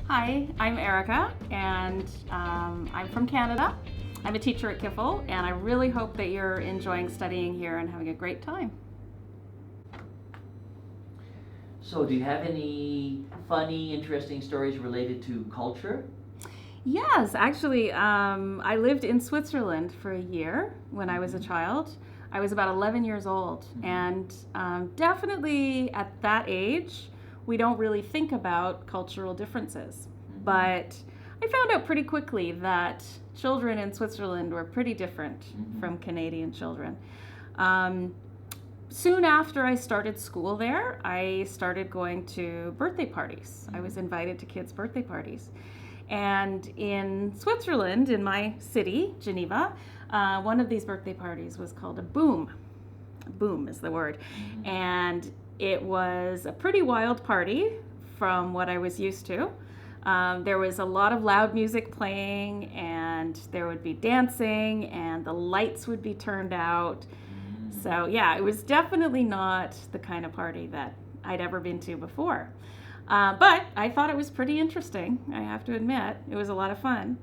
Hi, I'm Erica, and I'm from Canada. I'm a teacher at Kiffle, and I really hope that you're enjoying studying here and having a great time. So, do you have any funny, interesting stories related to culture? Yes, actually, I lived in Switzerland for a year when I was a child. I was about 11 years old, and definitely at that age, we don't really think about cultural differences. But I found out pretty quickly that children in Switzerland were pretty different from Canadian children. Um, Soon after I started school there, I started going to birthday parties. I was invited to kids' birthday parties. And in Switzerland, in my city, Geneva, one of these birthday parties was called a boom. Boom is the word. And it was a pretty wild party from what I was used to. There was a lot of loud music playing, and there would be dancing, and the lights would be turned out. So, yeah, it was definitely not the kind of party that I'd ever been to before. But I thought it was pretty interesting, I have to admit. It was a lot of fun.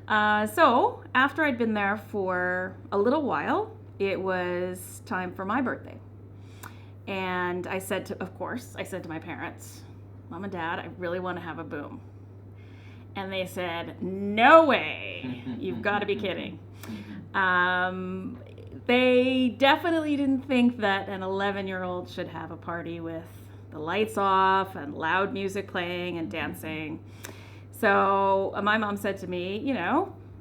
So, after I'd been there for a little while, it was time for my birthday. And I said to my parents, Mom and Dad, I really want to have a boom. And they said, No way. You've got to be kidding. Um, they definitely didn't think that an 11-year-old should have a party with the lights off and loud music playing and dancing. So my mom said to me,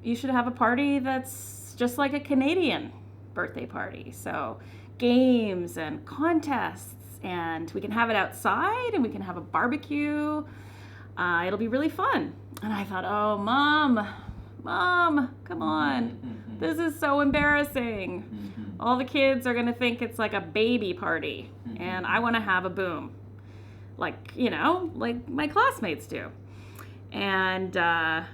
you should have a party that's just like a Canadian birthday party. So games and contests, and we can have it outside and we can have a barbecue. It'll be really fun. And I thought, oh, Mom, come on. This is so embarrassing. All the kids are going to think it's like a baby party, and I want to have a boom, like my classmates do. And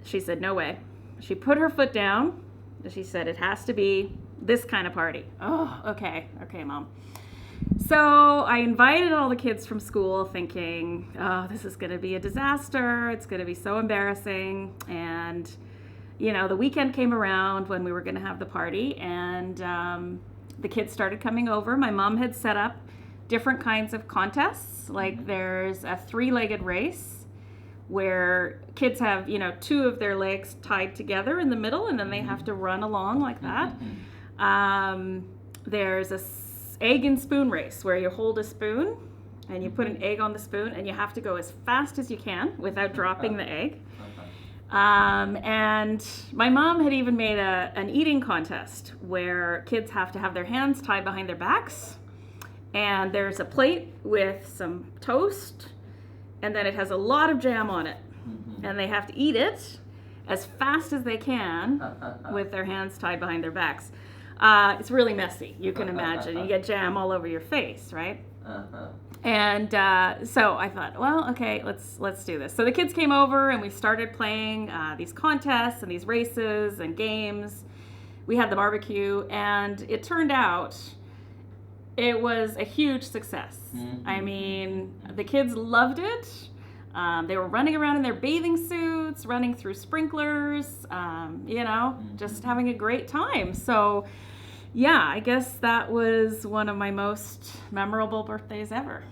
she said, no way. She put her foot down. She said, it has to be this kind of party. Oh, okay, Mom. So I invited all the kids from school thinking, oh, this is going to be a disaster. It's going to be so embarrassing. And the weekend came around when we were going to have the party, and the kids started coming over. My mom had set up different kinds of contests. Like there's a 3-legged race where kids have, two of their legs tied together in the middle, and then they have to run along like that. There's a egg and spoon race where you hold a spoon and you put an egg on the spoon, and you have to go as fast as you can without dropping the egg. And my mom had even made an eating contest where kids have to have their hands tied behind their backs, and there's a plate with some toast, and then it has a lot of jam on it, and they have to eat it as fast as they can with their hands tied behind their backs. It's really messy, you can imagine. You get jam all over your face, right? And so I thought, well, okay, let's do this. So the kids came over and we started playing these contests and these races and games. We had the barbecue, and it turned out it was a huge success. I mean, the kids loved it. They were running around in their bathing suits, running through sprinklers, just having a great time. So yeah, I guess that was one of my most memorable birthdays ever.